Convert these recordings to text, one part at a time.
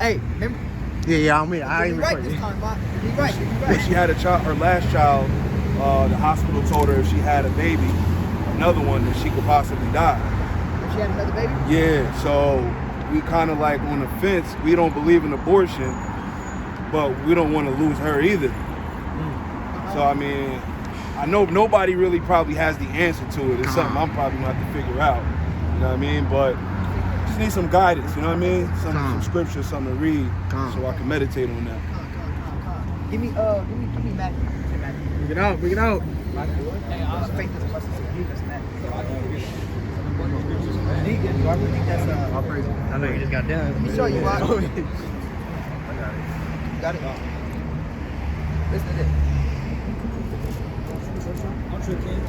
Hey, remember? Yeah, I mean, I ain't right this time, Bob. Be right. When she had a child, her last child, the hospital told her if she had a baby, another one, that she could possibly die. If she had another baby? Yeah, so we kind of like on the fence. We don't believe in abortion, but we don't want to lose her either. So I mean, I know nobody really probably has the answer to it. It's something I'm probably going to have to figure out. You know what I mean? But just need some guidance, you know what I mean? Some scripture, something to read, so I can meditate on that. Give me Matthew. Bring it out, bring it out. Faith is a mustard seed. That's Matthew. Do I really think that's I know you just got done. Let me show you why. I got it. Got it? Listen to this. I'm sure King.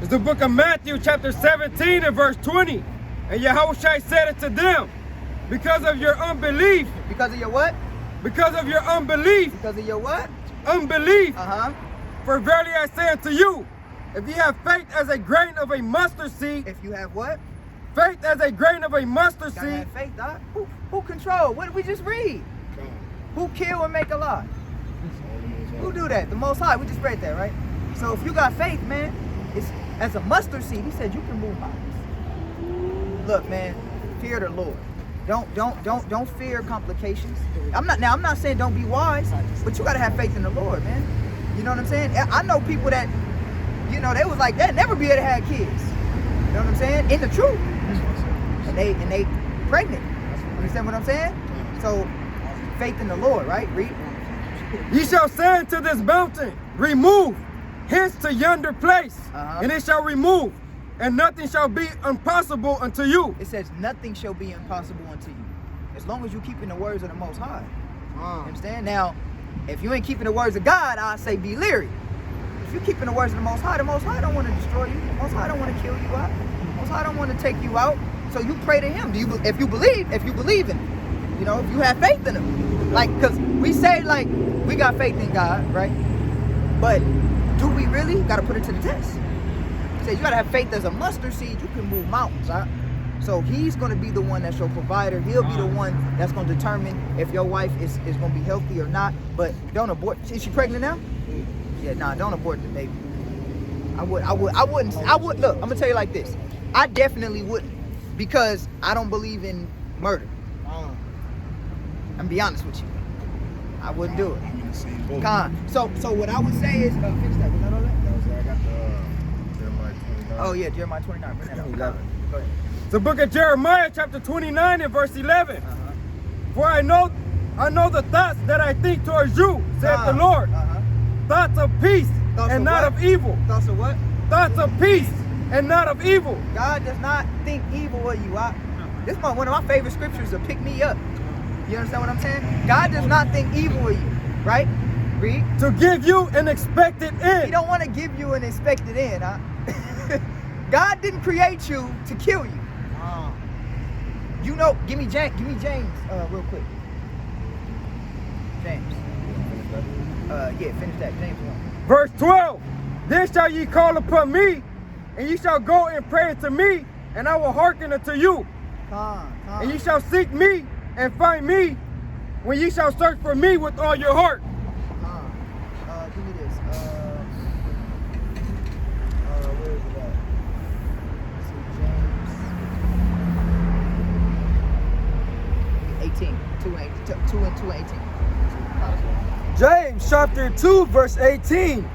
It's the book of Matthew, chapter 17 and verse 20. And Yahushua said it to them, because of your unbelief. Because of your what? Because of your unbelief. Because of your what? Unbelief. For verily I say unto you, if you have faith as a grain of a mustard seed. If you have what? Faith as a grain of a mustard seed. Have faith, dog. Who control? What did we just read? Who kill and make alive? Who do that? The Most High. We just read that, right? So if you got faith, man, it's as a mustard seed. He said you can move mountains. Look, man, fear the Lord. Don't fear complications. I'm not saying don't be wise, but you gotta have faith in the Lord, man. You know what I'm saying? I know people that, you know, they was like, they'd never be able to have kids. You know what I'm saying? In the truth. And they pregnant. Understand what I'm saying? So faith in the Lord, right? Read. Ye shall say unto this mountain, remove hence to yonder place, and it shall remove, and nothing shall be impossible unto you. It says nothing shall be impossible unto you, as long as you keeping the words of the Most High. You understand? Now, if you ain't keeping the words of God, I say be leery. If you keeping the words of the Most High don't want to destroy you. The Most High don't want to kill you out. The Most High don't want to take you out. So you pray to Him. If you believe in Him, you know, if you have faith in Him, like, cause we say like we got faith in God, right? But do we really? Got to put it to the test. He said you got to have faith as a mustard seed. You can move mountains, right? So He's going to be the one that's your provider. He'll be the one that's going to determine if your wife is going to be healthy or not. But don't abort. Is she pregnant now? Yeah, nah, don't abort the baby. I wouldn't. Look, I'm gonna tell you like this. I definitely wouldn't, because I don't believe in murder. I'm gonna be honest with you. I wouldn't do it. So what I would say is, finish that. Was that all that? I got the Jeremiah 29. Oh yeah, Jeremiah 29. Bring that up. 11. Go ahead. The book of Jeremiah, chapter 29 and verse 11. For I know the thoughts that I think towards you, saith the Lord. Thoughts of peace and not of evil. Thoughts of what? Thoughts of peace and not of evil. God does not think evil of you. This is one of my favorite scriptures to pick me up. You understand what I'm saying? God does not think evil of you, right? Read. To give you an expected end. He don't want to give you an expected end. God didn't create you to kill you. You know, give me James real quick. James. Yeah, finish that. James 1. Verse 12. Then shall ye call upon me, and ye shall go and pray unto me, and I will hearken unto you. And ye shall seek me and find me when ye shall search for me with all your heart. Give me this. Where is it at? James 18. 2 and 18. James chapter 2 verse 18.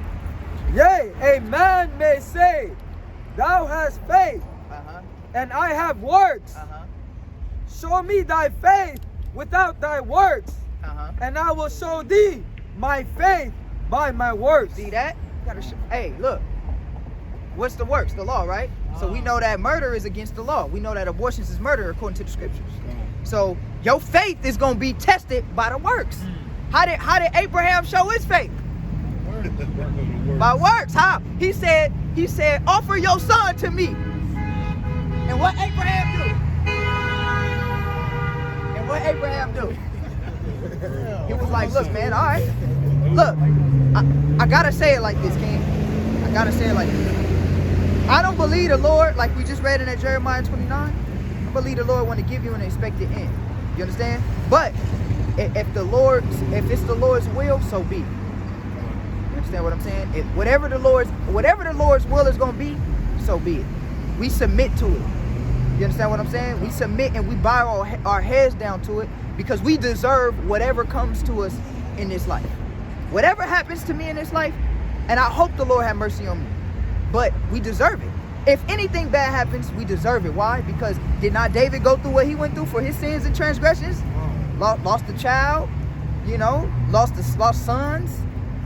Yea, a man may say, thou hast faith, and I have works. Show me thy faith without thy works, and I will show thee my faith by my works. See that? Hey, look. What's the works? The law, right? So we know that murder is against the law. We know that abortions is murder according to the scriptures. So your faith is going to be tested by the works. How did Abraham show his faith? By works. How? He said, offer your son to me. And what Abraham do? He was like, look, man, all right. Look, I gotta say it like this, King. I gotta say it like this. I don't believe the Lord, like we just read in that Jeremiah 29, I believe the Lord want to give you an expected end. You understand? But if it's the Lord's will, so be it. You understand what I'm saying? If whatever the Lord's will is gonna be, so be it. We submit to it. You understand what I'm saying? We submit and we bow our heads down to it because we deserve whatever comes to us in this life. Whatever happens to me in this life, and I hope the Lord have mercy on me, but we deserve it. If anything bad happens, we deserve it. Why? Because did not David go through what he went through for his sins and transgressions? Lost a child, you know, lost sons,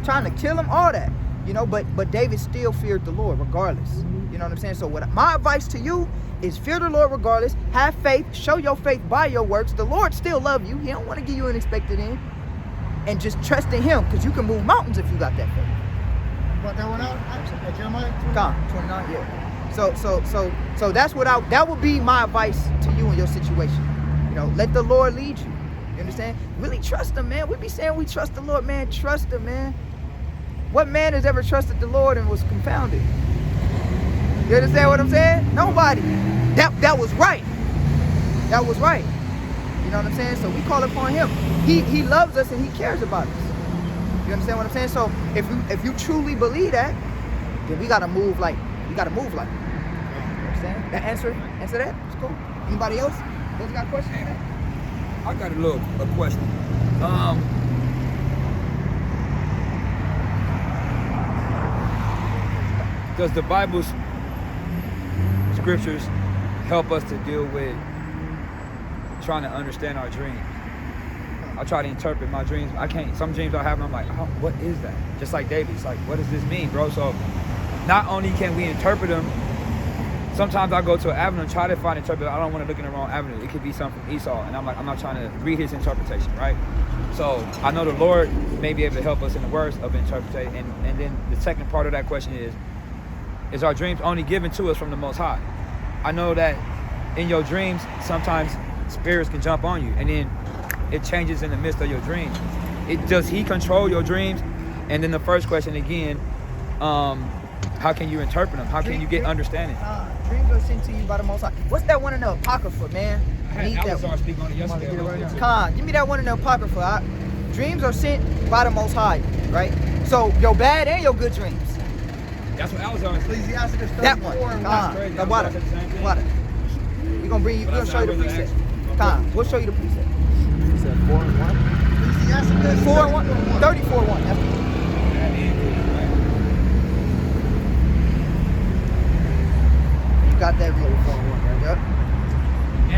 trying to kill him, all that, you know. But David still feared the Lord regardless. You know what I'm saying? So my advice to you is fear the Lord regardless. Have faith. Show your faith by your works. The Lord still loves you. He don't want to give you an expected end. And just trust in Him, because you can move mountains if you got that faith. Brought that one out? Jeremiah 29, yeah. So that's what that would be my advice to you in your situation. You know, let the Lord lead you. You understand? Really trust Him, man. We be saying we trust the Lord, man. Trust Him, man. What man has ever trusted the Lord and was confounded? You understand what I'm saying? Nobody. That was right. That was right. You know what I'm saying? So we call upon Him. He loves us and He cares about us. You understand what I'm saying? So if you truly believe that, then we gotta move like You understand? That answer that? It's cool. Anybody else? Those got questions on that? I got a question. Does the Bible's scriptures help us to deal with trying to understand our dreams? I try to interpret my dreams. I can't. Some dreams I have, and I'm like, oh, what is that? Just like David. It's like, what does this mean, bro? So not only can we interpret them, sometimes I go to an avenue and try to find interpret. I don't want to look in the wrong avenue. It could be something from Esau, and I'm like, I'm not trying to read his interpretation, right? So I know the Lord may be able to help us in the words of interpretation. And then the second part of that question is our dreams only given to us from the Most High? I know that in your dreams, sometimes spirits can jump on you, and then it changes in the midst of your dreams. Does He control your dreams? And then the first question again, how can you interpret them? How can you get understanding? Dreams are sent to you by the Most High. What's that one in the Apocrypha, man? I had Alazar speak on it yesterday. Give me that one in the Apocrypha. Dreams are sent by the Most High, right? So your bad and your good dreams. That's what Alazar is. Ecclesiasticus 34. That one. We're gonna show you the precept. We'll show you the precept. You said 4 and 1? Ecclesiasticus 4 and 1. 34 1. That's you got that real 4 and 1, right? Yep.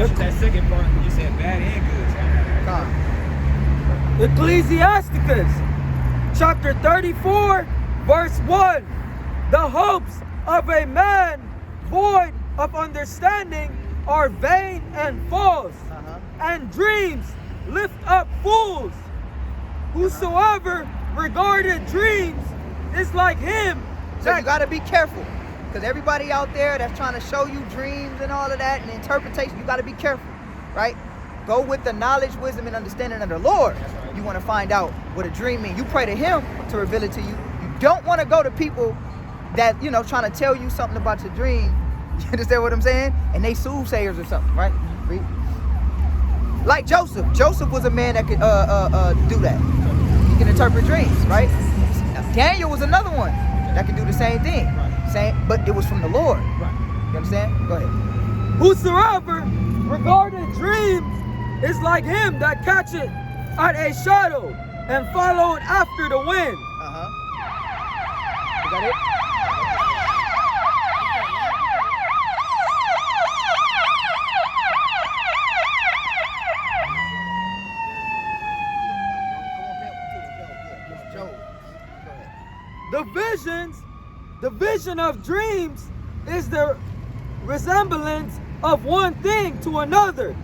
Answer that second part when you said bad and good. Ecclesiasticus chapter 34 verse 1. The hopes of a man void of understanding are vain and false, and dreams lift up fools. Whosoever regarded dreams is like him. So you got to be careful, because everybody out there that's trying to show you dreams and all of that and interpretation, you got to be careful, right? Go with the knowledge, wisdom, and understanding of the Lord. You want to find out what a dream means. You pray to Him to reveal it to you. You don't want to go to people that, you know, trying to tell you something about your dream. You understand what I'm saying? And they soothsayers or something, right? Read. Like Joseph. Joseph was a man that could do that. He can interpret dreams, right? Daniel was another one that could do the same thing. But it was from the Lord. You understand? Go ahead. Whosoever regarded dreams is like him that catcheth at a shadow and followed after the wind. Is that it? The vision of dreams is the resemblance of one thing to another,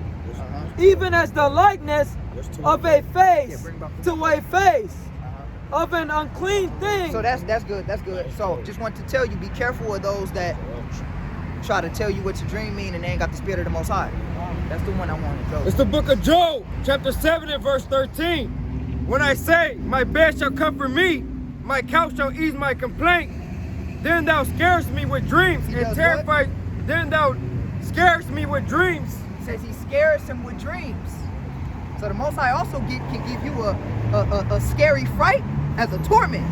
even as the likeness of a face to a face of an unclean thing. So that's good. That's good. So just want to tell you, be careful of those that try to tell you what your dream mean and they ain't got the spirit of the Most High. That's the one I want to go. It's the book of Job, chapter 7 and verse 13. When I say, my bed shall comfort me, my couch shall ease my complaint, Then thou scarest me with dreams He and does terrified. Then thou scarest me with dreams. It says he scares him with dreams. So the Most High also can give you a scary fright as a torment.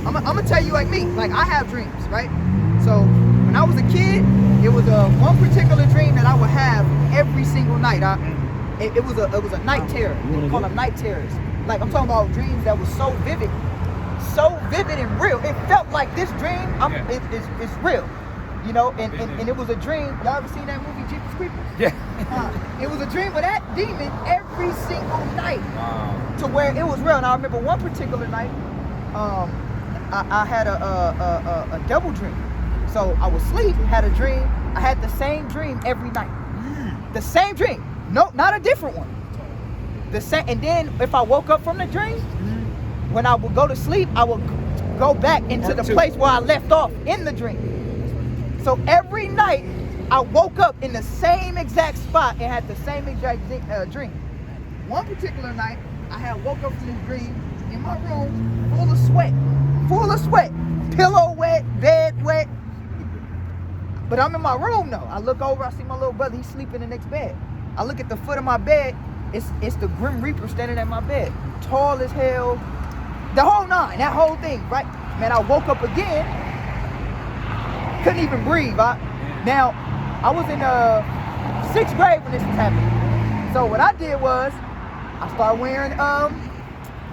I'm gonna tell you like me, like I have dreams, right? So when I was a kid, it was one particular dream that I would have every single night. It was a night terror. They call them night terrors. Like I'm talking about dreams that was so vivid and real. It felt like this dream, it's real. You know, and it was a dream. Y'all ever seen that movie, Jeepers Creepers? Yeah. It was a dream of that demon every single night. Wow. To where it was real. And I remember one particular night, I had a double dream. So I was asleep, had a dream. I had the same dream every night. The same dream. No, not a different one. The same. And then if I woke up from the dream, when I would go to sleep, I would go back into the place where I left off in the dream. So every night, I woke up in the same exact spot and had the same exact dream. One particular night, I had woke up from this dream in my room, full of sweat, pillow wet, bed wet. But I'm in my room though. I look over, I see my little brother, he's sleeping in the next bed. I look at the foot of my bed, it's the Grim Reaper standing at my bed. Tall as hell, the whole nine, that whole thing, right? Man, I woke up again, couldn't even breathe. Now, I was in 6th grade when this was happening. So what I did was, I started wearing,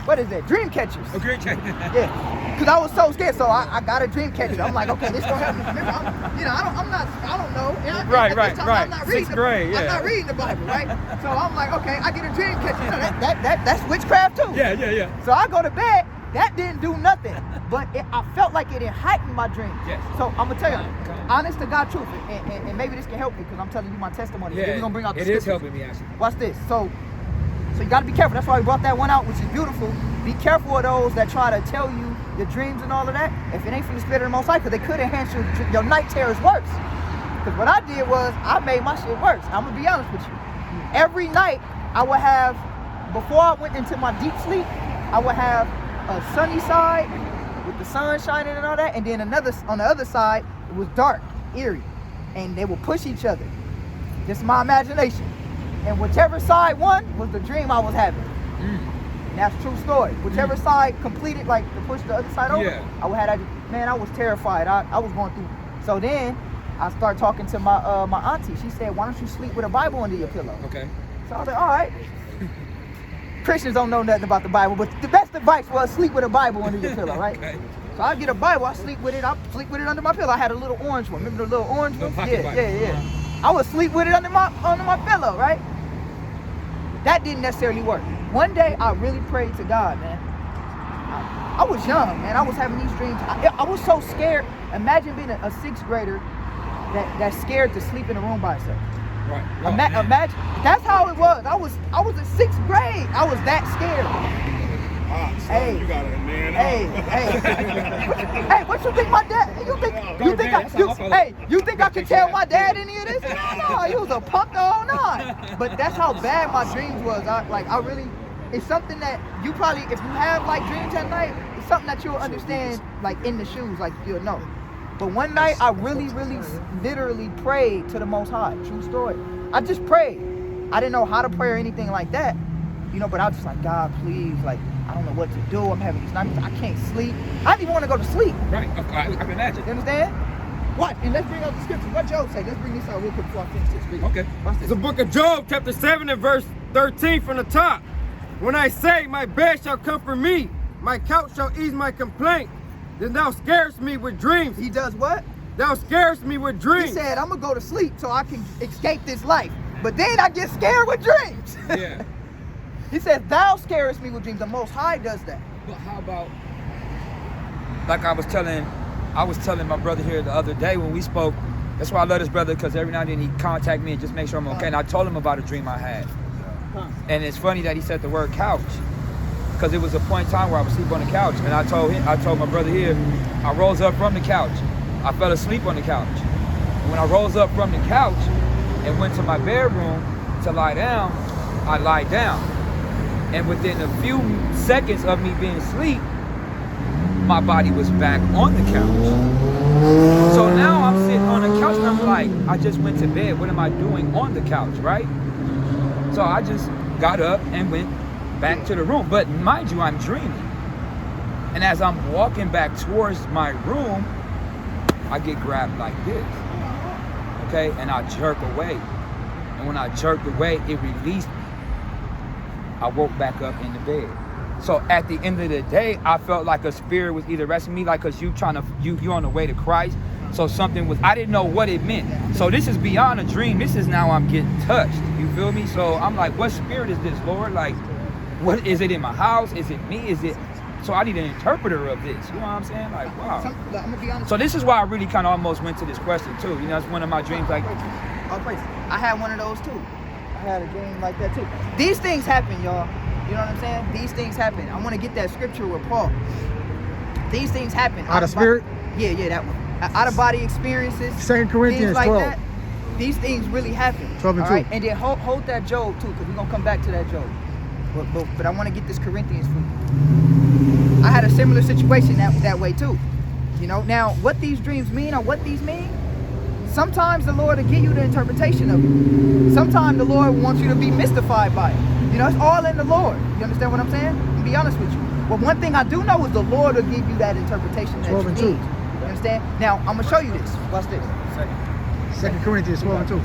what is that? Dream catchers. A dream catcher. Yeah, because I was so scared. So I got a dream catcher. I'm like, okay, this gonna help me. Remember, I don't know. And Right. I'm not reading 6th grade, I'm not reading the Bible, right? So I'm like, okay, I get a dream catcher. You know, that's witchcraft too. Yeah. So I go to bed. That didn't do nothing, but I felt like it heightened my dreams. Yes. So I'm gonna tell you, honest to God truth, and maybe this can help you because I'm telling you my testimony. Yeah, Then we're gonna bring out the it scriptures. is helping me actually. Watch this. So you gotta be careful. That's why we brought that one out, which is beautiful. Be careful of those that try to tell you your dreams and all of that. If it ain't from the Spirit of the Most High, because they could enhance your night terrors worse. Because what I did was I made my shit worse. I'm gonna be honest with you. Every night I would have, before I went into my deep sleep, I would have a sunny side with the sun shining and all that, and then another on the other side it was dark, eerie, and they would push each other. Just my imagination. And whichever side won was the dream I was having. And that's a true story. Whichever side completed, like to push the other side over, I would have that. Man, I was terrified. I was going through. So then I started talking to my auntie. She said, "Why don't you sleep with a Bible under your pillow?" Okay. So I was like, "All right." Christians don't know nothing about the Bible, but the best advice was sleep with a Bible under your pillow, right? Okay. So I get a Bible, I sleep with it under my pillow. I had a little orange one. Remember the little orange one? Yeah. I would sleep with it under my pillow, right? That didn't necessarily work. One day I really prayed to God, man. I was young, man. I was having these dreams. I was so scared. Imagine being a 6th grader that's scared to sleep in a room by herself. Right. Imagine. That's how it was. I was in 6th grade. I was that scared. Hey, you got it, man. Hey, what you think my dad? You think I could tell my dad any of this? No, he was a punk the whole nine. But that's how bad my dreams was. It's something that you probably, if you have like dreams at night, it's something that you'll understand like in the shoes, like you'll know. But one night I really, literally prayed to the Most High. True story. I just prayed. I didn't know how to pray or anything like that, you know. But I was just like, God, please, like, I don't know what to do. I'm having these nightmares. I can't sleep. I didn't even want to go to sleep. Right. I can imagine. You understand? What? And let's bring out the scripture. What Job say? Let's bring this out real quick before I finish this video. Okay. Watch this. It's the book of Job, chapter 7 and verse 13 from the top. When I say, my bed shall comfort me, my couch shall ease my complaint, then thou scarest me with dreams. He does what? Thou scarest me with dreams. He said, I'm going to go to sleep so I can escape this life. But then I get scared with dreams. Yeah. He said, thou scarest me with dreams. The Most High does that. But how about, like I was telling my brother here the other day when we spoke. That's why I love this brother, because every now and then he contact me and just make sure I'm okay. And I told him about a dream I had. And it's funny that he said the word couch, because it was a point in time where I would sleep on the couch. And I told my brother here, I rose up from the couch. I fell asleep on the couch. And when I rose up from the couch and went to my bedroom to lie down, I lied down. And within a few seconds of me being asleep, my body was back on the couch. So now I'm sitting on the couch and I'm like, I just went to bed. What am I doing on the couch, right? So I just got up and went back to the room. But mind you, I'm dreaming. And as I'm walking back towards my room, I get grabbed like this. Okay? And I jerk away. And when I jerked away, it released me. I woke back up in the bed. So at the end of the day, I felt like a spirit was either arresting me, like, cause you're on the way to Christ. So something was, I didn't know what it meant. So this is beyond a dream. This is now I'm getting touched. You feel me? So I'm like, what spirit is this, Lord? Like, what is it in my house? Is it me? Is it? So I need an interpreter of this. You know what I'm saying? Like, wow. I'm gonna be honest. So this is why I really kind of almost went to this question too. You know, it's one of my dreams. Like, I had one of those too. I had a dream like that too. These things happen, y'all. You know what I'm saying? These things happen. I want to get that scripture with Paul. These things happen. Out of spirit? Yeah, that one. Out of body experiences. 2 Corinthians like 12. That, these things really happen. 12 and 2. Right? And then hold that Job too, because we're going to come back to that Job. But I want to get this Corinthians for you. I had a similar situation that way too. You know, now what these dreams mean or what these mean, sometimes the Lord will give you the interpretation of it. Sometimes the Lord wants you to be mystified by it. You know, it's all in the Lord. You understand what I'm saying? I'll be honest with you. But one thing I do know is the Lord will give you that interpretation that 12 you and 2. need. You understand? Now, I'm going to show you this. Watch this. 2 Corinthians 12 and 2. 2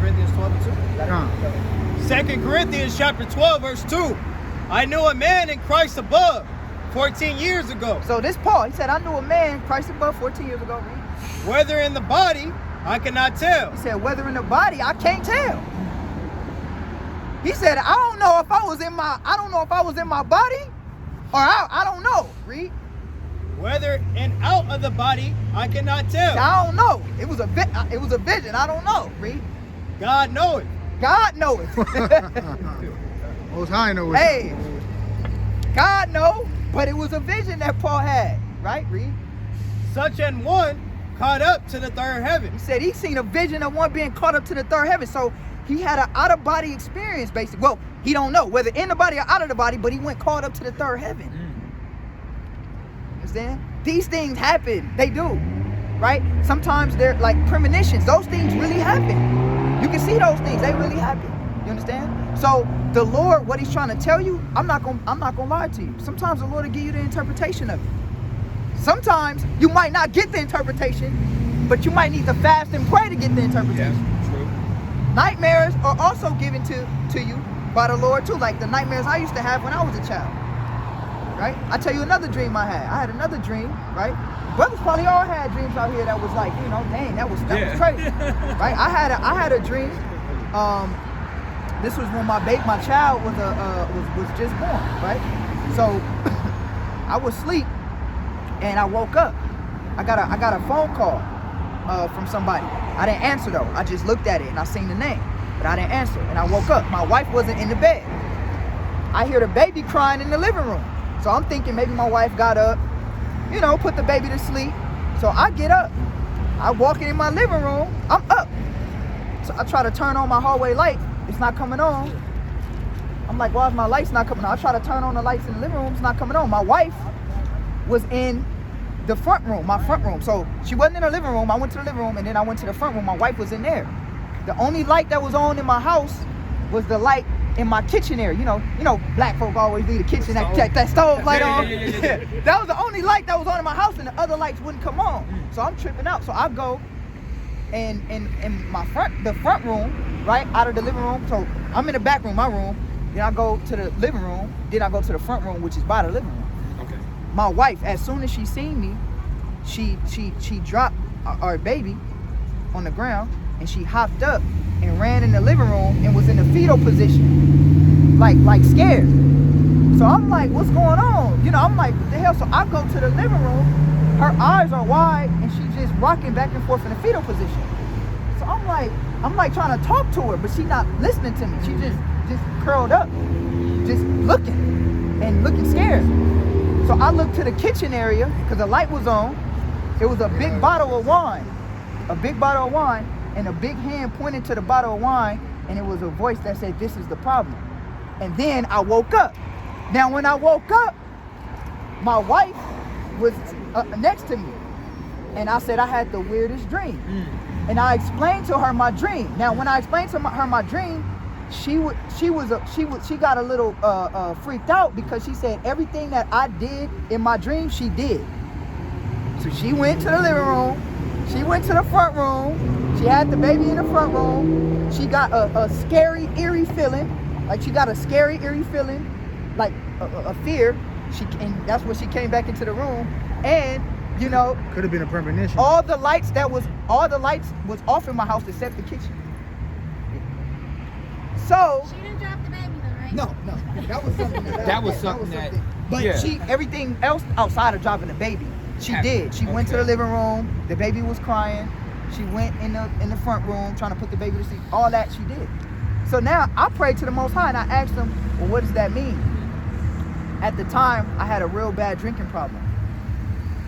Corinthians 12 and 2. 2 Corinthians chapter 12, verse 2. I knew a man in Christ above 14 years ago. So this Paul, he said, I knew a man, Christ above 14 years ago. Whether in the body, I cannot tell. He said, whether in the body, I can't tell. He said, I don't know if I was in my body, or I don't know. Read. Whether in out of the body, I cannot tell. I don't know. It was a vision. I don't know. Read. God knoweth. God knoweth. Most High knows. Hey, God know, but it was a vision that Paul had. Right? Read. Such an one caught up to the third heaven. He said he seen a vision of one being caught up to the third heaven. So he had an out-of-body experience, basically. Well, he don't know whether in the body or out of the body, but he went caught up to the third heaven. Understand? These things happen. They do. Right? Sometimes they're like premonitions. Those things really happen. You can see those things. They really happen. You understand? So the Lord, what he's trying to tell you, I'm not gonna lie to you. Sometimes the Lord will give you the interpretation of it. Sometimes you might not get the interpretation, but you might need to fast and pray to get the interpretation. yeah, true. Nightmares are also given to you by the Lord too, like the nightmares I used to have when I was a child. Right? I tell you another dream I had. I had another dream, right? Brothers probably all had dreams out here that was like, you know, dang, that was crazy. Right? I had a dream. This was when my child was just born, right? So I was asleep and I woke up. I got a phone call from somebody. I didn't answer though. I just looked at it and I seen the name, but I didn't answer. And I woke up. My wife wasn't in the bed. I hear the baby crying in the living room. So I'm thinking maybe my wife got up, you know, put the baby to sleep. So I get up. I walk in my living room. I'm up. So I try to turn on my hallway light. It's not coming on. I'm like, why is my lights not coming on? I try to turn on the lights in the living room. It's not coming on. My wife was in the front room, my front room. So she wasn't in the living room. I went to the living room and then I went to the front room. My wife was in there. The only light that was on in my house was the light in my kitchen area. You know, black folk always leave the kitchen, that stove light on. Yeah. That was the only light that was on in my house and the other lights wouldn't come on. So I'm tripping out. So I go and in the front room, right, out of the living room. So I'm in the back room, my room. Then I go to the living room. Then I go to the front room, which is by the living room. Okay. My wife, as soon as she seen me, she dropped our baby on the ground and she hopped up and ran in the living room and was in the fetal position, like scared. So I'm like, what's going on? You know, I'm like, what the hell? So I go to the living room. Her eyes are wide and she's just rocking back and forth in the fetal position. So I'm like trying to talk to her, but she's not listening to me. She just curled up, just looking scared. So I looked to the kitchen area because the light was on. It was a big bottle of wine, and a big hand pointed to the bottle of wine, and it was a voice that said, "This is the problem." And then I woke up. Now, when I woke up, my wife was next to me. And I said I had the weirdest dream. And I explained to her my dream. Now, when I explained to her my dream, she got a little freaked out because she said everything that I did in my dream, she did. So she went to the living room. She went to the front room. She had the baby in the front room. She got a scary, eerie feeling. Like she got a scary, eerie feeling, like a fear. And that's when she came back into the room. And you know, Could have been a premonition. all the lights was off in my house except the kitchen. So She didn't drop the baby though, right? no, that was something. That was something that- But yeah. she, everything else outside of dropping the baby, she did. She went to the living room. The baby was crying. She went in the front room trying to put the baby to sleep. All that she did. So now I prayed to the Most High and I asked him, well, what does that mean? At the time, I had a real bad drinking problem.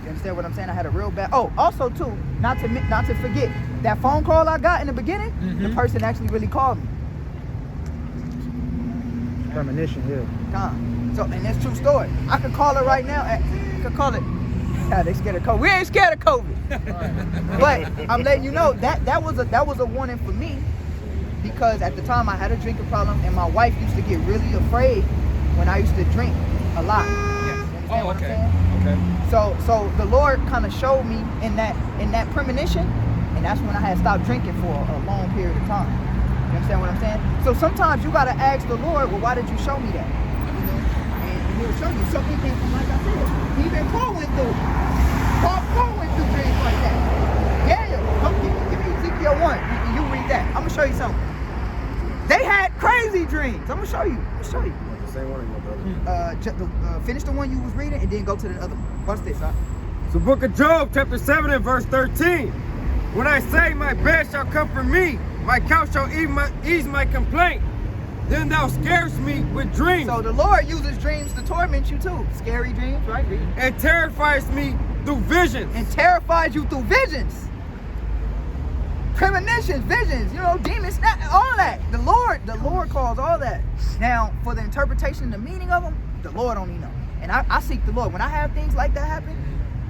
You understand what I'm saying? I had a real bad. Oh, also too, not to forget that phone call I got in the beginning. The person actually really called me. Premonition, yeah. So, and that's true story. I could call her right now. I could call it. Yeah, they scared of COVID. We ain't scared of COVID. But I'm letting you know that was a warning for me, because at the time I had a drinking problem, and my wife used to get really afraid when I used to drink a lot. Yes. You understand Oh, what I'm okay. saying? Okay. So the Lord kind of showed me in that premonition, and that's when I had stopped drinking for a long period of time. You understand what I'm saying? So sometimes you gotta ask the Lord, well, why did you show me that? You know, and He'll show you. So like I said, even Paul went through dreams like that. Daniel, give me Ezekiel 1. You read that. I'm gonna show you something. They had crazy dreams. I'm gonna show you. The same one, brother. Finish the one you was reading and then go to the other one. Watch this, huh? The book of Job, chapter 7 and verse 13. When I say my bed shall comfort me, my couch shall ease my complaint, then thou scarest me with dreams. So the Lord uses dreams to torment you too. Scary dreams, right? And terrifies me through visions. And terrifies you through visions. Premonitions, visions, you know, demons, all that. The Lord calls all that. Now, for the interpretation and the meaning of them, the Lord only knows. And I seek the Lord. When I have things like that happen,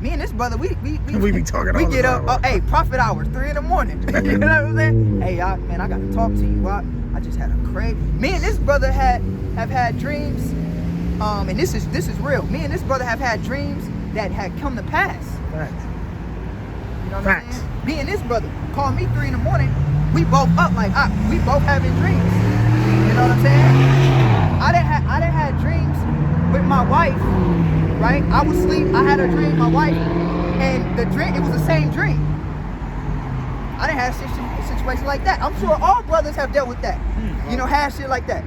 me and this brother, we be talking all we the get time, up, hey, prophet hours, 3 in the morning. You know what I'm saying? Hey, man, I got to talk to you. I just had a crazy. Me and this brother have had dreams, and this is real. Me and this brother have had dreams that had come to pass. Facts. You know what I'm saying? Me and this brother called me 3 in the morning. We both up like we both having dreams. You know what I'm saying? I done had dreams with my wife, right? I was asleep. I had a dream, my wife, and the dream, it was the same dream. I didn't have a situation like that. I'm sure all brothers have dealt with that. You know, had shit like that.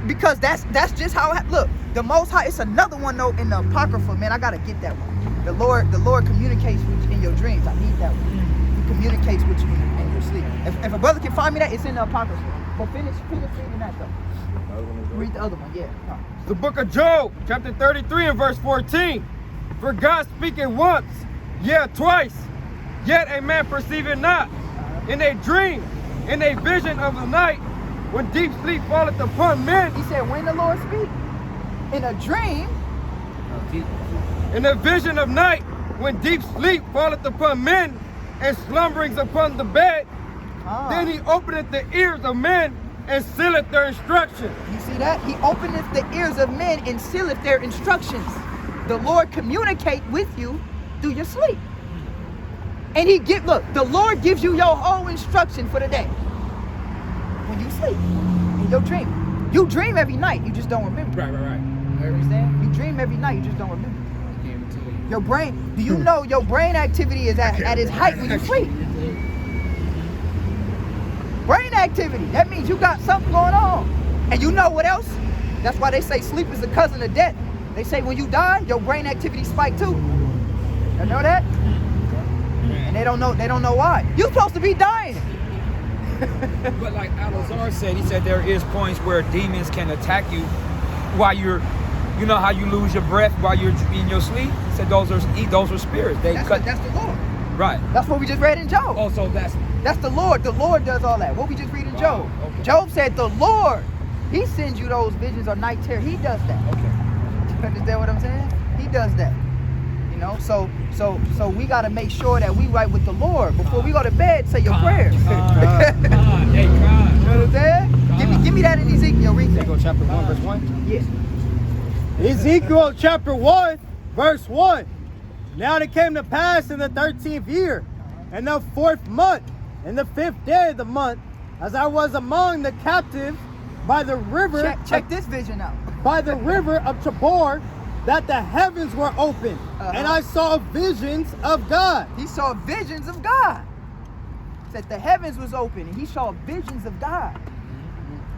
Because that's just how it look. The Most High, it's another one though in the Apocrypha, man. I gotta get that one. The Lord communicates with you in your dreams. I need that one. He communicates with you in your sleep. If a brother can find me that, it's in the Apocrypha. But finish reading that though. Read the other one, yeah. The book of Job, chapter 33 and verse 14. For God speaketh once, yet twice, yet a man perceiveth not. In a dream, in a vision of the night, when deep sleep falleth upon men. He said, when the Lord speak? In a dream. In a vision of night, when deep sleep falleth upon men, and slumberings upon the bed, then he openeth the ears of men, and sealeth their instruction. You see that? He openeth the ears of men and sealeth their instructions. The Lord communicate with you through your sleep. And the Lord gives you your whole instruction for the day. When you sleep, in your dream. You dream every night, you just don't remember. Right. You understand? You dream every night, you just don't remember. Your brain, do you know your brain activity is at its height when you sleep? Brain activity, that means you got something going on. And you know what else? That's why they say sleep is a cousin of death. They say when you die, your brain activity spike too. You know that? And they don't know why. You're supposed to be dying. But like Alazar said, he said there is points where demons can attack you while you're, you know how you lose your breath while you're in your sleep? He said those are spirits. That's the Lord. Right. That's what we just read in Job. Oh, so that's the Lord. The Lord does all that. What we just read in Job. Okay. Job said the Lord, he sends you those visions or night terror. He does that. okay. You understand what I'm saying? He does that. You know, so we got to make sure that we right with the Lord before we go to bed. Say your prayers. Hey, con. You know what I'm saying? Give me that in Ezekiel. Read that. Ezekiel chapter 1, verse 1. Yes. Ezekiel chapter 1, verse 1. Now it came to pass in the 13th year, and the 4th month, and the 5th day of the month, as I was among the captives by the river. Check this vision out. By the river of Tabor, that the heavens were open, and I saw visions of God. He saw visions of God. Said the heavens was open, and he saw visions of God.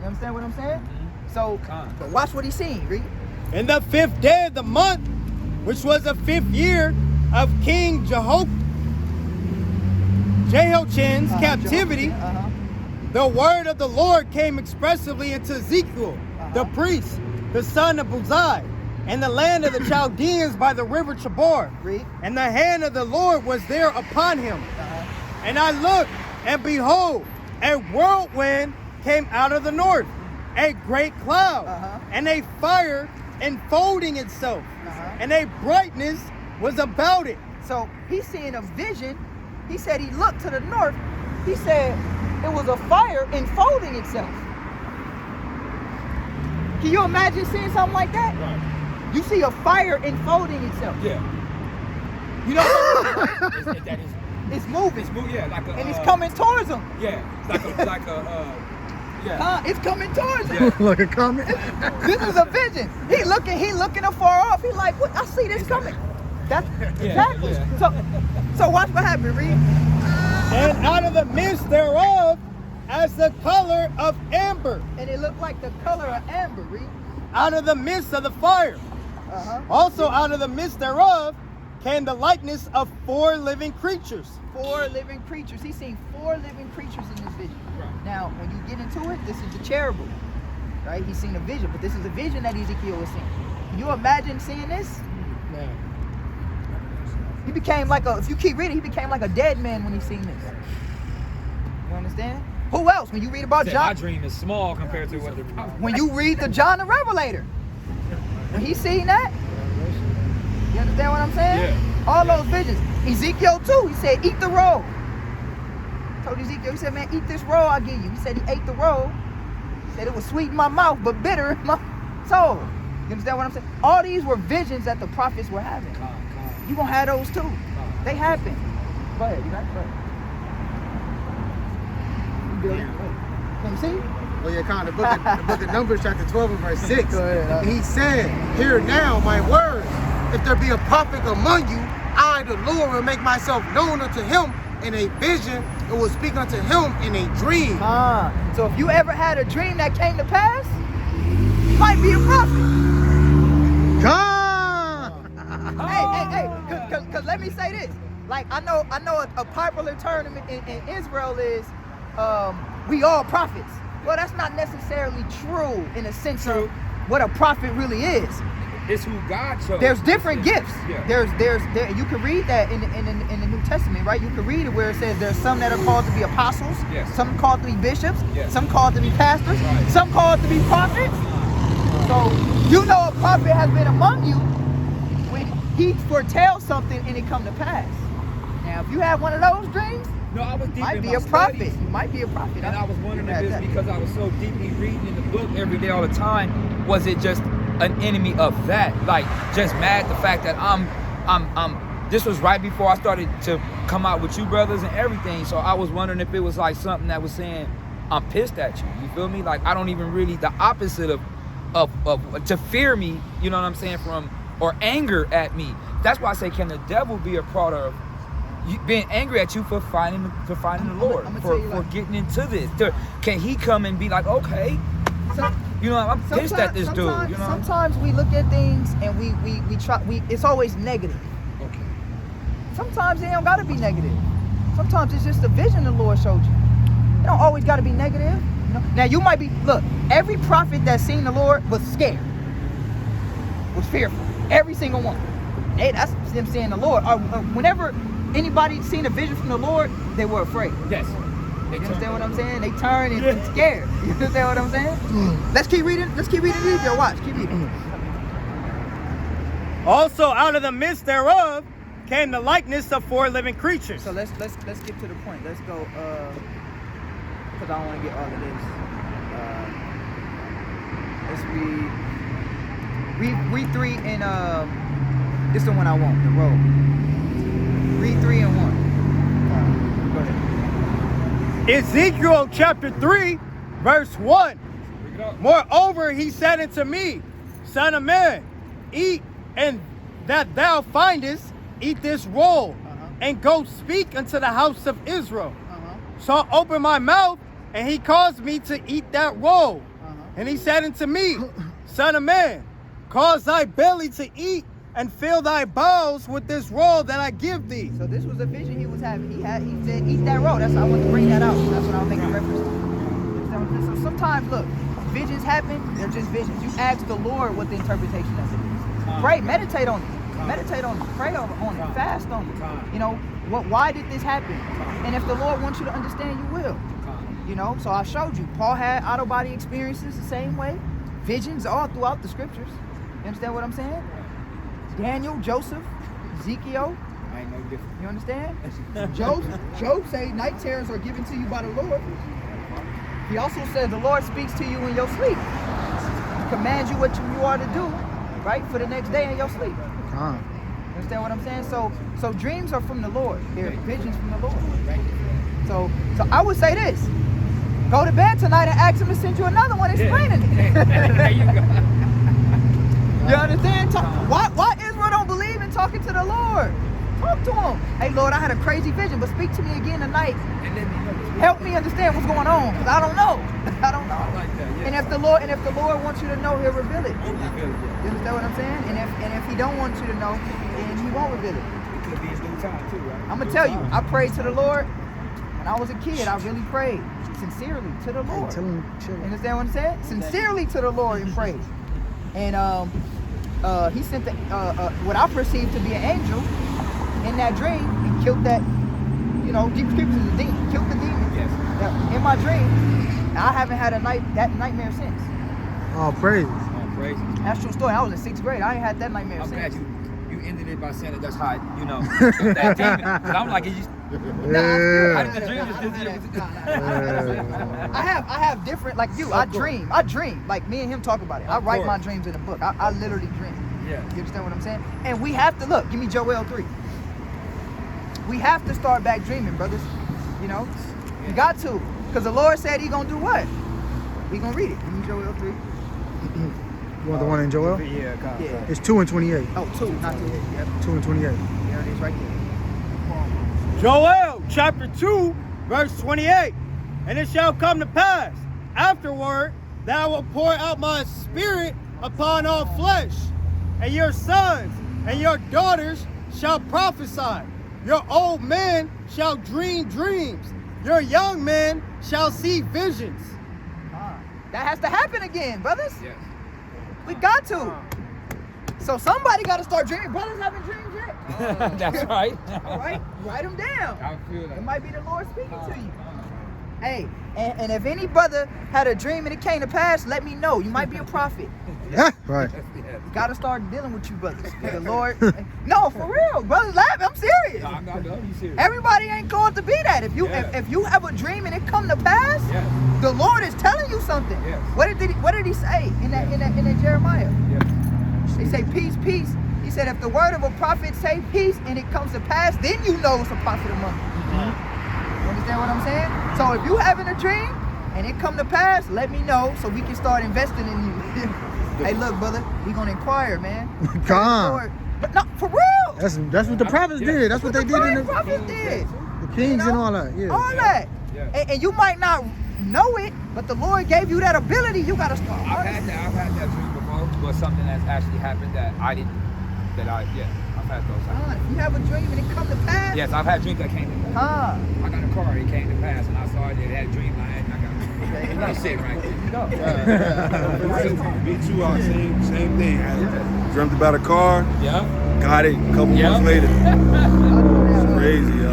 You understand what I'm saying? So watch what he's seeing. Read. In the 5th day of the month, which was the 5th year of King Jehoiachin's captivity, the word of the Lord came expressively into Ezekiel, the priest, the son of Buzai, and the land of the Chaldeans by the river Tabor. Read. And the hand of the Lord was there upon him. And I looked, and behold, a whirlwind came out of the north, a great cloud, and a fire enfolding itself, and a brightness was about it. So he's seeing a vision. He said he looked to the north. He said it was a fire enfolding itself. Can you imagine seeing something like that? Right. You see a fire enfolding itself. Yeah. You know what That is. it's moving. It's moving, yeah, like a. And it's coming towards him. Yeah, yeah. It's coming towards him. Like a comment. This is a vision. He looking afar off. He like, what? I see this coming. That's exactly. Yeah. So watch what happened, Reed. And out of the midst thereof, as the color of amber, And it looked like the color of amber, Reed. out of the midst of the fire. Also out of the midst thereof came the likeness of 4 living creatures. 4 living creatures. He's seen 4 living creatures in this vision. Right. Now, when you get into it, this is the cherubim, right? He's seen a vision, but this is a vision that Ezekiel was seeing. Can you imagine seeing this? Yeah. He became like if you keep reading, he became like a dead man when he seen this. You understand? Who else? When you read about John. My dream is small compared to what the prophet. When you read the John the Revelator, when he seen that, you understand what I'm saying? Yeah. All those visions. Ezekiel too, he said, eat the roll. Told Ezekiel, he said, man, eat this roll I give you. He said he ate the roll. He said it was sweet in my mouth, but bitter in my soul. You understand what I'm saying? All these were visions that the prophets were having. You gonna have those too. They happen. Go ahead, you got it. Can you see? Well, yeah, kind of. The book of Numbers, chapter 12 and verse 6. Go ahead, He said, hear now my words. If there be a prophet among you, I, the Lord, will make myself known unto him in a vision and will speak unto him in a dream. So if you ever had a dream that came to pass, you might be a prophet. Hey, cause let me say this. Like I know a popular term in Israel is we all prophets. Well, that's not necessarily true in a sense of what a prophet really is. It's who God chose. There's different gifts. Yeah. There you can read that in the New Testament, right? You can read it where it says there's some that are called to be apostles, Yes. some called to be bishops, Yes. some called to be pastors, Right. some called to be prophets. So you know a prophet has been among you when he foretells something and it come to pass. Now, if you have one of those dreams, No, I was deep might in be my a prophet. studies, You might be a prophet. and I was wondering You if had it's that. because I was so deeply reading in the book every day, all the time. Was it just an enemy of that? Like, just mad the fact that this was right before I started to come out with you brothers and everything. So I was wondering if it was like something that was saying, I'm pissed at you. You feel me? Like, I don't even really, the opposite of to fear me, you know what I'm saying, from, or anger at me. That's why I say, can the devil be a part of being angry at you for finding the Lord, for getting into this? Can he come and be like, okay, you know, I'm pissed at this dude. You know, sometimes we look at things and we try. It's always negative. okay. Sometimes it don't gotta be negative. Sometimes it's just a vision the Lord showed you. It don't always gotta be negative. You know? Now you might be. Look, every prophet that seen the Lord was scared, was fearful. Every single one. Hey, that's them seeing the Lord. Whenever anybody seen a vision from the Lord, they were afraid. Yes. You understand what I'm saying? They turn and scared. You understand what I'm saying? Let's keep reading. Let's keep reading Ezekiel. Watch. Keep reading. Also out of the midst thereof came the likeness of 4 living creatures. So let's get to the point. Let's go, because I don't want to get all of this. Let's read 3 and this is the one I want, the roll. Read 3 and 1. Go ahead. Ezekiel chapter 3, verse 1. Moreover, he said unto me, Son of man, eat, and that thou findest, eat this roll, and go speak unto the house of Israel. So I opened my mouth, and he caused me to eat that roll. And he said unto me, Son of man, cause thy belly to eat, and fill thy bowels with this roll that I give thee. So this was a vision he was having. He said, eat that roll. That's why I want to bring that out. That's what I was making reference to. So sometimes, look, visions happen, they're just visions. You ask the Lord what the interpretation of it is. Pray, meditate on it. Meditate on it. Pray on it. Fast on it. You know, why did this happen? And if the Lord wants you to understand, you will. You know, so I showed you. Paul had out-of-body experiences the same way. Visions all throughout the scriptures. You understand what I'm saying? Daniel, Joseph, Ezekiel. I ain't no different. You understand? Job say night terrors are given to you by the Lord. He also says the Lord speaks to you in your sleep. He commands you what you are to do, right, for the next day in your sleep. You understand what I'm saying? So dreams are from the Lord. They're visions from the Lord. So I would say this. Go to bed tonight and ask him to send you another one explaining it. There you go. You understand? Why Israel don't believe in talking to the Lord? Talk to him. Hey, Lord, I had a crazy vision, but speak to me again tonight. And let me know. Help me understand what's going on, because I don't know. I don't know. I like that, yeah. And if the Lord wants you to know, he'll reveal it. You understand what I'm saying? And if he don't want you to know, then he won't reveal it. It could be his new time too, right? I'm gonna tell you, I prayed to the Lord when I was a kid. I really prayed sincerely to the Lord. You understand what I'm saying? Sincerely to the Lord and prayed. And he sent what I perceived to be an angel in that dream and killed that, you know, deep scriptures is a demon. Killed the demon. Yes. In my dream. I haven't had that nightmare since. Oh, praise. Oh, praise. That's true story. I was in 6th grade. I ain't had that nightmare I'm since. glad you ended it by saying that that's how, you know, that demon. Because I'm like, Yeah. how did the dream I have different, like you, I dream. Like me and him talk about it. I write my dreams in a book. I literally dream. Yeah. You understand what I'm saying? And we have to, look, give me Joel 3. We have to start back dreaming, brothers. You know? You got to. Because the Lord said he gonna do what? We gonna read it. Give me Joel 3. You want the one in Joel? Yeah, God. Yeah. It's 2 and 28. Oh, 2, not 2. Yep. 2 and 28. There it is right there. Joel chapter 2, verse 28. And it shall come to pass afterward that I will pour out my spirit upon all flesh, and your sons and your daughters shall prophesy. Your old men shall dream dreams. Your young men shall see visions. That has to happen again, brothers. Yes. We got to. So somebody got to start dreaming. Brothers haven't dreamed yet. That's right. All right, write them down. I feel that. It might be the Lord speaking to you. Hey, and if any brother had a dream and it came to pass, let me know. You might be a prophet. Yeah, right. You got to start dealing with you brothers. The Lord. No, for real. Brothers laughing. I'm serious. I'm you serious. Everybody ain't called to be that. If you have a dream and it come to pass, the Lord is telling you something. Yes. What did he say in that Jeremiah? Yes. They say peace, peace. He said if the word of a prophet say peace and it comes to pass, then you know it's a prophet among you. You understand what I'm saying? So if you having a dream and it come to pass, let me know so we can start investing in you. Hey, look, brother, we gonna inquire, man. Come. But no, for real. That's what the prophets did. That's what they did in the prophets did. kings and all that. Yeah. All that. Yeah. And you might not know it, but the Lord gave you that ability. You gotta start. I've had that dream before, but something that's actually happened that I didn't. I've had those times. If you have a dream and it come to pass. Yes, I've had dreams that came to pass. I got a car, it came to pass, and I saw it. It had a dream, and I got it. Sitting right there. Me too. Same thing. I dreamt about a car. Yeah. Got it a couple months later. It's crazy, yo.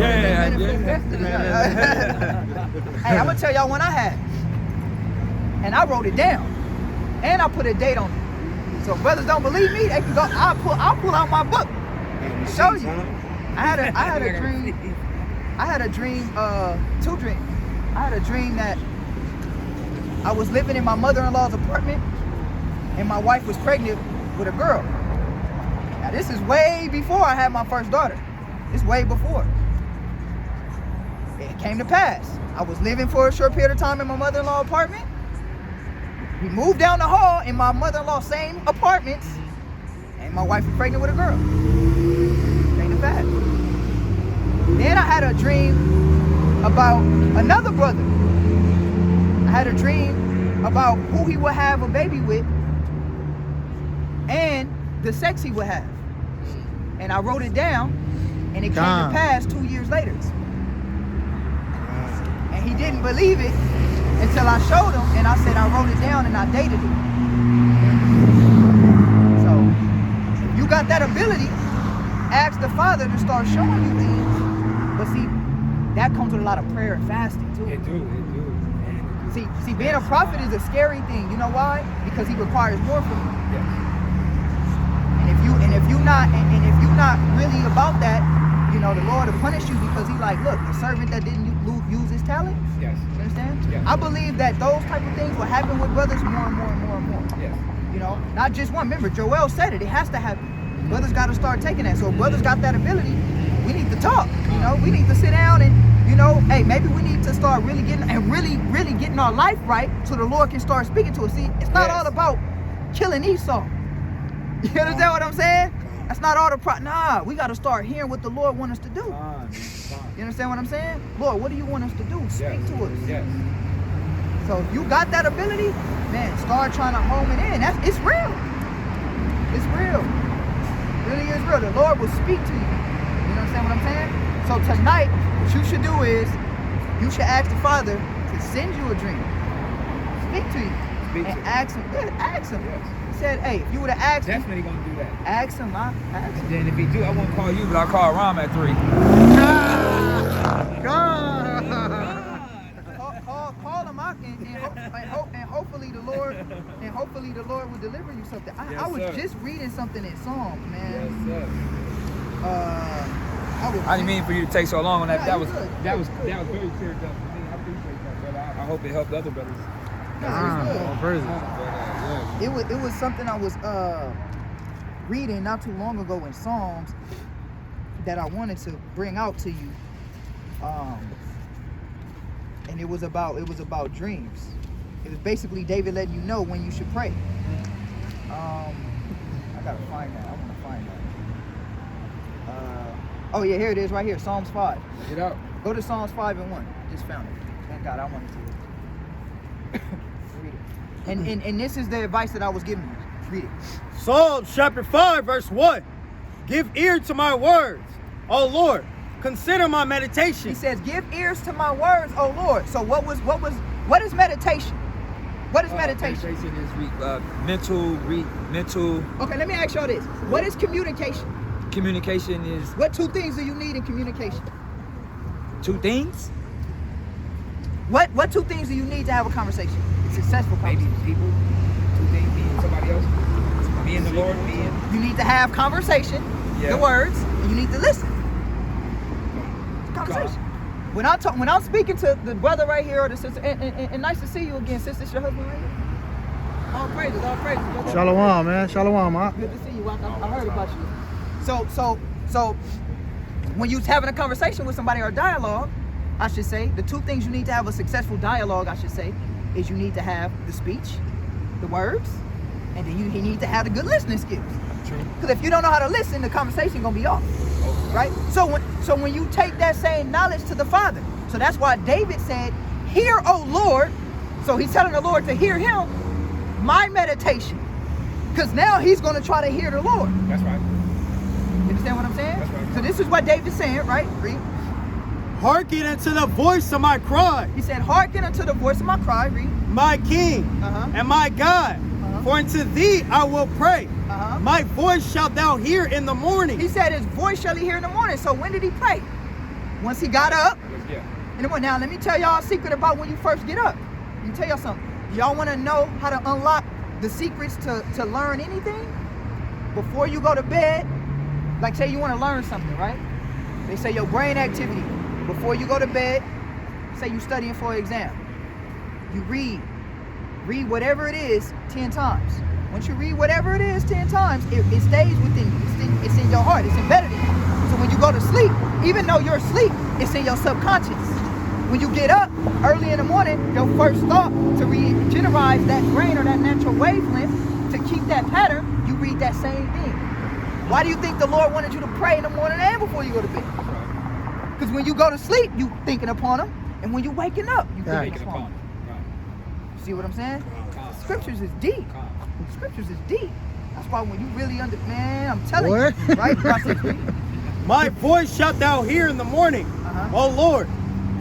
Hey, I'm gonna tell y'all when I had, and I wrote it down, and I put a date on it. So if brothers don't believe me, they can go. I'll pull out my book and show you. I had a dream. I had a dream, two dreams. I had a dream that I was living in my mother-in-law's apartment and my wife was pregnant with a girl. Now this is way before I had my first daughter. It's way before. It came to pass. I was living for a short period of time in my mother-in-law apartment. We moved down the hall in my mother-in-law's same apartments, and my wife was pregnant with a girl. Came to pass. Then I had a dream about another brother. I had a dream about who he would have a baby with and the sex he would have. And I wrote it down, and it came to pass 2 years later. And he didn't believe it until I showed him, and I said I wrote it down and I dated it. So if you got that ability, ask the Father to start showing you things. But see, that comes with a lot of prayer and fasting too. It do. See, being a prophet is a scary thing. You know why? Because he requires more from you. Yes. And if you're not really about that, you know, the Lord will punish you because he's like, look, the servant that didn't use his talent. Yes. You understand? Yes. I believe that those type of things will happen with brothers more and more and more and more. Yes. You know, not just one. Remember, Joel said it. It has to happen. Brothers got to start taking that. So if brothers got that ability, we need to talk. You know, we need to sit down and, you know, hey, maybe we need to start really getting our life right so the Lord can start speaking to us. See, it's not all about killing Esau. You understand what I'm saying? That's not all the nah, we got to start hearing what the Lord wants us to do. You understand what I'm saying? Lord, what do you want us to do? Speak to us. Yes. So if you got that ability, man, start trying to home it in. It's real. It's real. It really is real. The Lord will speak to you. You understand what I'm saying? So tonight, what you should do is, you should ask the Father to send you a dream. Speak to you. Ask him. Yeah, ask him. Yes. He said, hey, if you would have asked him. Definitely gonna do that. Ask him, ask him. And then if he do, I won't call you, but I'll call Ram at 3. Call him out and hopefully the Lord will deliver you something. I was just reading something in Psalms, man. Yes, sir. I didn't mean for you to take so long on that. Nah, That was good. very clear cut for me. I appreciate that, brother. I hope it helped other brothers. All praises. It was something I was reading not too long ago in Psalms that I wanted to bring out to you. And it was about dreams. It was basically David letting you know when you should pray. I gotta find that. I want to find that. Oh yeah, here it is right here. Psalms 5. Look it up. Go to Psalms 5 and 1. I just found it. Thank God, I wanted to read it. And this is the advice that I was giving you. Read it. Psalms chapter 5, verse 1. Give ear to my words, O Lord. Consider my meditation. He says, give ears to my words, O Lord. So what is meditation? What is meditation? Meditation is mental. Okay, let me ask y'all this. What is communication? Communication is What two things do you need in communication? 2 things. What two things do you need to have a conversation? A successful Maybe conversation. people. 2 things. Me and somebody else. Me and the Lord. Me and. You need to have conversation, the words, and you need to listen. Conversation. When I'm speaking to the brother right here or the sister, and nice to see you again, sister. It's your husband right here. All praises, all praises. Brother. Shalom, man. Shalom, man. Good to see you. I heard about you. So when you're having a conversation with somebody or a dialogue, I should say, the 2 things you need to have a successful dialogue, I should say, is you need to have the speech, the words, and then you need to have the good listening skills. True. Because if you don't know how to listen, the conversation gonna be off, right? So when you take that same knowledge to the Father, so that's why David said, "Hear, O Lord." So he's telling the Lord to hear him, my meditation, because now he's gonna try to hear the Lord. That's right. You understand what I'm saying? That's right. So this is what David's saying, right? Read. Hearken unto the voice of my cry, He said, "Hearken unto the voice of my cry." Read. my King and my God. For unto thee I will pray. My voice shalt thou hear in the morning. He said his voice shall he hear in the morning. So when did he pray? Once he got up. Yeah. In the morning. Now let me tell y'all a secret about when you first get up. Let me tell y'all something. Y'all want to know how to unlock the secrets to learn anything, before you go to bed, like say you want to learn something, right? They say your brain activity, before you go to bed, say you studying for an exam, you read whatever it is 10 times. Once you read whatever it is 10 times, it stays within you. It's in your heart. It's embedded in you. So when you go to sleep, even though you're asleep, it's in your subconscious. When you get up early in the morning, your first thought to regenerate that brain or that natural wavelength, to keep that pattern, you read that same thing. Why do you think the Lord wanted you to pray in the morning and before you go to bed? Because when you go to sleep, you thinking upon Him, and when you waking up, you thinking upon Him. See what I'm saying? Scriptures is deep. Scriptures is deep. That's why when you really man, I'm telling you, right? My voice shalt thou hear in the morning, O Lord.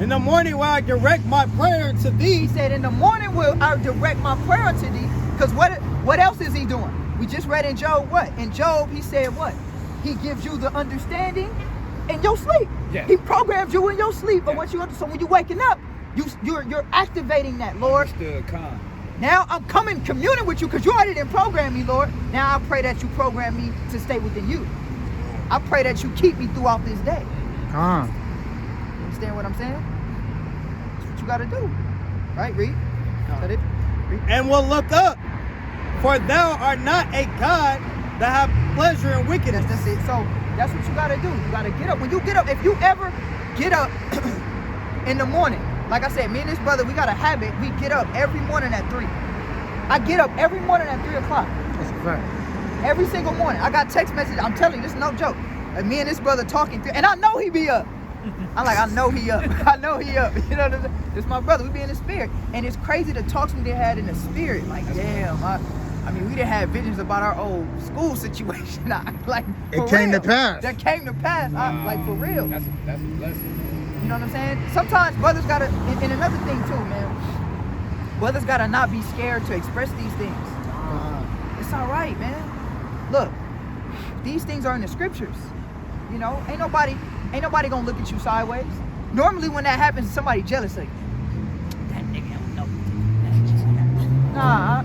In the morning will I direct my prayer to thee. He said, in the morning will I direct my prayer to thee. Because what else is he doing? We just read in Job what? In Job, he said what? He gives you the understanding in your sleep. Yeah. He programs you in your sleep. But what you so when you're waking up, you're activating that, Lord. Understood, calm. Now I'm communing with you because you already didn't program me, Lord. Now I pray that you program me to stay within you. I pray that you keep me throughout this day. You understand what I'm saying? That's what you got to do. Right, read. Read. And will look up, for thou art not a God that have pleasure in wickedness. That's it. So that's what you got to do. You got to get up. When you get up, if you ever get up in the morning, like I said, me and this brother, we got a habit. We get up every morning at 3. I get up every morning at 3 o'clock. That's a fact. Every single morning. I got text messages. I'm telling you, this is no joke. Like me and this brother talking, and I know he be up. I'm like, I know he up. I know he up. You know what I'm saying? It's my brother. We be in the spirit. And it's crazy the talks we done had in the spirit. Like, damn, I mean, we done had visions about our old school situation. Like, it came to pass. That came to pass. Like, for real. That's a blessing. You know what I'm saying? Sometimes brothers gotta, and another thing too, man. Brothers gotta not be scared to express these things. It's all right, man. Look, these things are in the scriptures. You know, ain't nobody gonna look at you sideways. Normally when that happens, somebody jealous like, that nigga don't know. Nah,